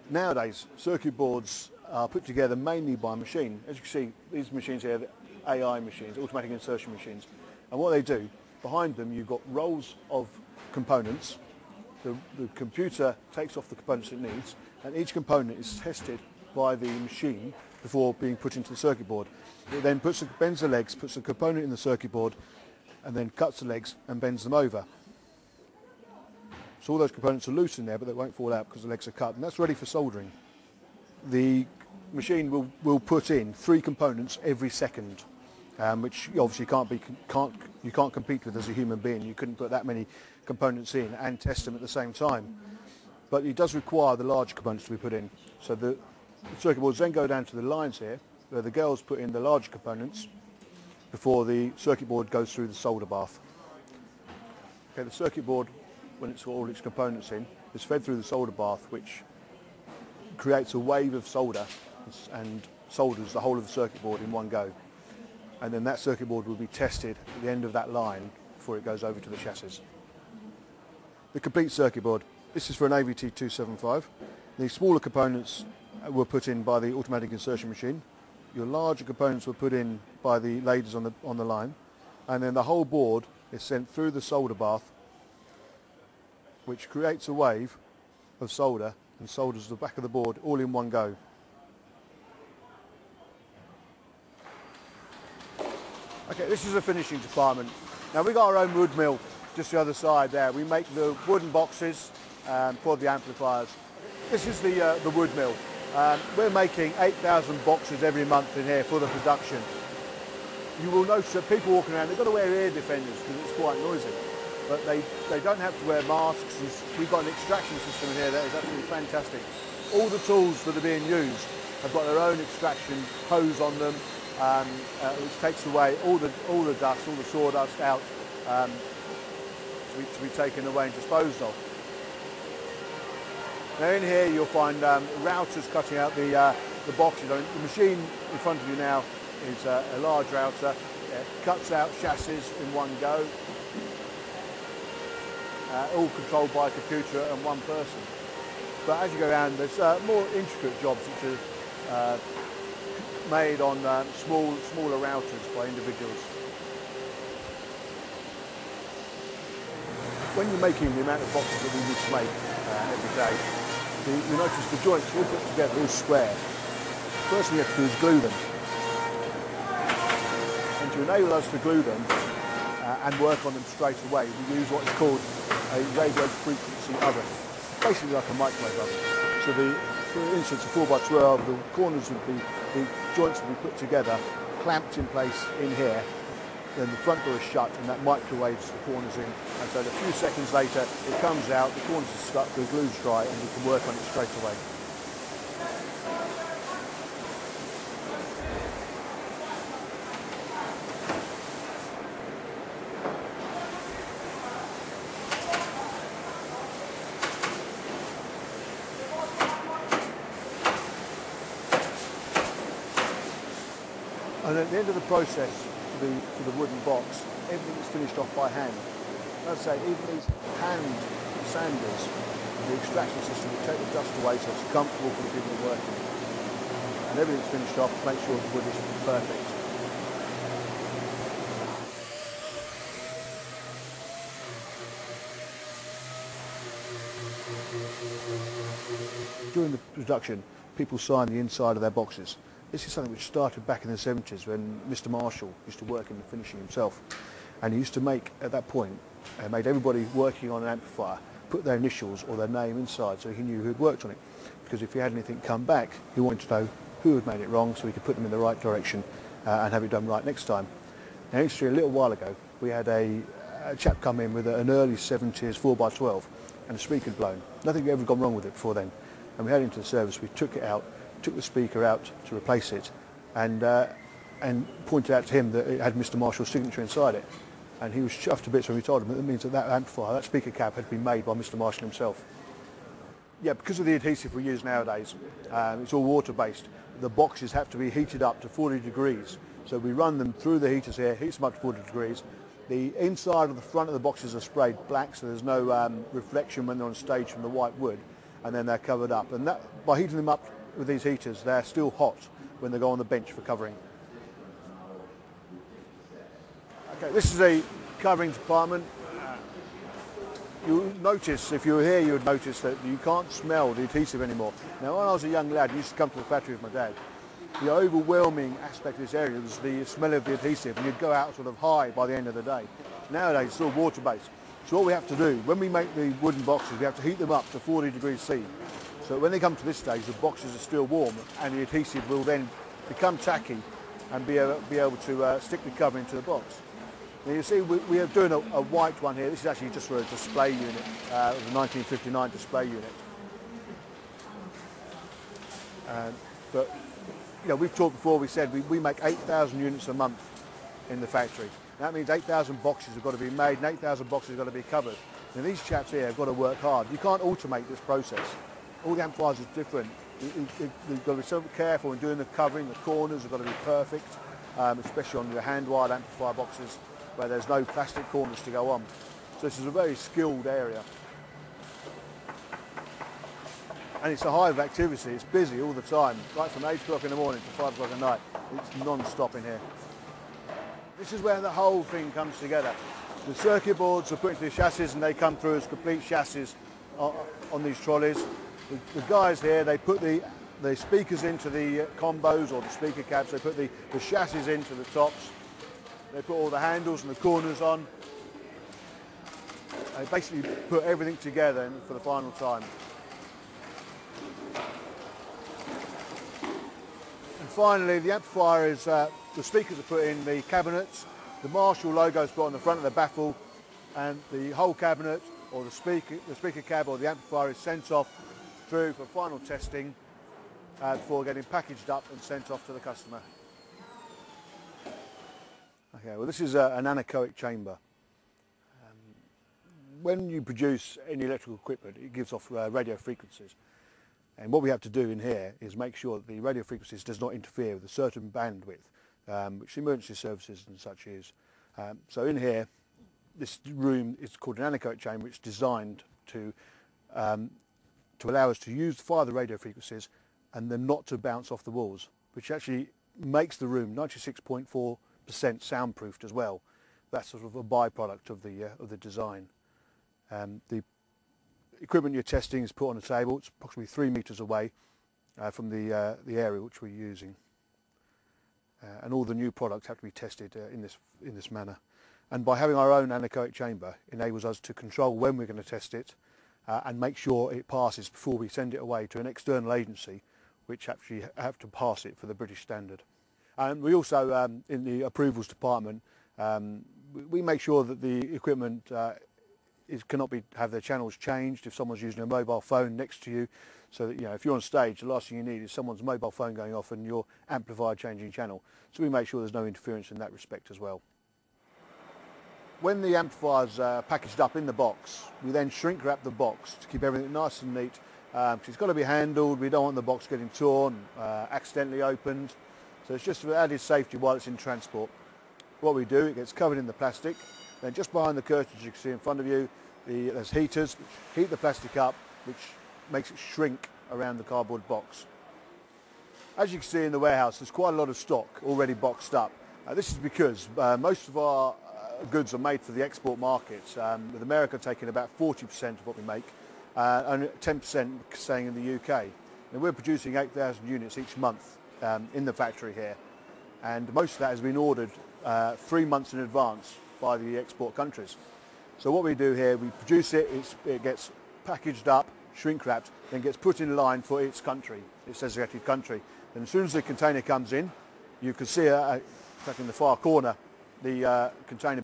Nowadays, circuit boards are put together mainly by machine. As you can see, these machines here are AI machines, automatic insertion machines. And what they do, behind them you've got rows of components. The computer takes off the components it needs, and each component is tested by the machine before being put into the circuit board. It then bends the legs, puts the component in the circuit board, and then cuts the legs and bends them over. So all those components are loose in there, but they won't fall out because the legs are cut, and that's ready for soldering. The machine will put in 3 components every second, which obviously you can't compete with as a human being. You couldn't put that many components in and test them at the same time. But it does require the large components to be put in. So the circuit boards then go down to the lines here, where the girls put in the large components before the circuit board goes through the solder bath. Okay, the circuit board, when it's got all its components in, is fed through the solder bath, which creates a wave of solder and solders the whole of the circuit board in one go. And then that circuit board will be tested at the end of that line before it goes over to the chassis. The complete circuit board. This is for an AVT 275. The smaller components were put in by the automatic insertion machine. Your larger components were put in by the ladies on the line, and then the whole board is sent through the solder bath, which creates a wave of solder and solders the back of the board all in one go. Okay, this is the finishing department. Now we've got our own wood mill just the other side there. We make the wooden boxes for the amplifiers. This is the wood mill. We're making 8,000 boxes every month in here for the production. You will notice that people walking around, they've got to wear ear defenders because it's quite noisy. But they don't have to wear masks. We've got an extraction system in here that is absolutely fantastic. All the tools that are being used have got their own extraction hose on them, which takes away all the dust, all the sawdust out to be taken away and disposed of. Now in here you'll find routers cutting out the boxes. I mean, the machine in front of you now is a large router. It cuts out chassis in one go, all controlled by a computer and one person. But as you go around, there's more intricate jobs which are made on smaller routers by individuals. When you're making the amount of boxes that we need to make every day, you notice the joints all put together, all square. First thing you have to do is glue them. And to enable us to glue them and work on them straight away, we use what is called a radio frequency oven, basically like a microwave oven. So for instance, a 4x12, the corners of the joints will be put together, clamped in place in here. Then the front door is shut and that microwaves the corners in, and so a few seconds later it comes out, the corners are stuck, the glue's dry, and you can work on it straight away. And at the end of the process, for the wooden box, everything is finished off by hand. As I say, even these hand sanders, the extraction system will take the dust away so it's comfortable for the people who are working. And everything's finished off to make sure the wood is perfect. During the production, people sign the inside of their boxes. This is something which started back in the 70s when Mr. Marshall used to work in the finishing himself. And he used to make, at that point, made everybody working on an amplifier put their initials or their name inside so he knew who had worked on it. Because if he had anything come back, he wanted to know who had made it wrong so he could put them in the right direction and have it done right next time. Now, actually, a little while ago, we had a chap come in with an early 70s 4x12 and the speaker had blown. Nothing had ever gone wrong with it before then. And we had it into the service, we took it out, took the speaker out to replace it, and pointed out to him that it had Mr. Marshall's signature inside it. And he was chuffed to bits when we told him that it means that amplifier, that speaker cap, had been made by Mr. Marshall himself. Yeah, because of the adhesive we use nowadays, it's all water-based. The boxes have to be heated up to 40 degrees. So we run them through the heaters here, heats them up to 40 degrees. The inside of the front of the boxes are sprayed black, so there's no reflection when they're on stage from the white wood. and then they're covered up. And that, by heating them up with these heaters, they're still hot when they go on the bench for covering. Okay, this is a covering department. You'll notice, if you were here, you would notice that you can't smell the adhesive anymore. Now, when I was a young lad, I used to come to the factory with my dad. The overwhelming aspect of this area was the smell of the adhesive, and you'd go out sort of high by the end of the day. Nowadays, it's all water-based. So what we have to do, when we make the wooden boxes, we have to heat them up to 40 degrees C. So when they come to this stage, the boxes are still warm, and the adhesive will then become tacky and be able to stick the cover into the box. Now you see, we are doing a white one here. This is actually just for a display unit, the 1959 display unit. But you know, we've talked before, we said we make 8,000 units a month in the factory. That means 8,000 boxes have got to be made and 8,000 boxes have got to be covered. And these chaps here have got to work hard. You can't automate this process. All the amplifiers are different. You've got to be so careful in doing the covering. The corners have got to be perfect, especially on the hand-wired amplifier boxes where there's no plastic corners to go on. So this is a very skilled area. And it's a hive of activity. It's busy all the time, right from 8 o'clock in the morning to 5 o'clock at night. It's non-stop in here. This is where the whole thing comes together. The circuit boards are put into the chassis and they come through as complete chassis on these trolleys. The guys here, they put the speakers into the combos or the speaker cabs. They put the chassis into the tops. They put all the handles and the corners on. They basically put everything together for the final time. And finally, the amplifier is, the speakers are put in the cabinets. The Marshall logo is put on the front of the baffle, and the whole cabinet or the speaker cab or the amplifier is sent off through for final testing before getting packaged up and sent off to the customer. Okay, well, this is an anechoic chamber. When you produce any electrical equipment, it gives off radio frequencies. And what we have to do in here is make sure that the radio frequencies does not interfere with a certain bandwidth, which emergency services and such use. So in here, this room is called an anechoic chamber, which is designed to allow us to fire the radio frequencies and then not to bounce off the walls, which actually makes the room 96.4% soundproofed as well. That's sort of a byproduct of the design. The equipment you're testing is put on a table. It's approximately 3 meters away from the area which we're using, and all the new products have to be tested in this manner. And by having our own anechoic chamber enables us to control when we're going to test it and make sure it passes before we send it away to an external agency which actually have to pass it for the British standard. And we also, in the approvals department, we make sure that the equipment cannot have their channels changed if someone's using a mobile phone next to you, so that, you know, if you're on stage, the last thing you need is someone's mobile phone going off and your amplifier changing channel. So we make sure there's no interference in that respect as well. When the amplifier's packaged up in the box, we then shrink wrap the box to keep everything nice and neat. It's got to be handled. We don't want the box getting torn, accidentally opened. So it's just for added safety while it's in transport. What we do, it gets covered in the plastic. Then just behind the curtains you can see in front of you, there's heaters which heat the plastic up, which makes it shrink around the cardboard box. As you can see in the warehouse, there's quite a lot of stock already boxed up. This is because most of our goods are made for the export markets, with America taking about 40% of what we make, and 10% staying in the UK. And we're producing 8,000 units each month in the factory here, and most of that has been ordered 3 months in advance by the export countries. So what we do here, we produce it, it gets packaged up, shrink wrapped, then gets put in line for its country, its designated country. And as soon as the container comes in, you can see in the far corner the container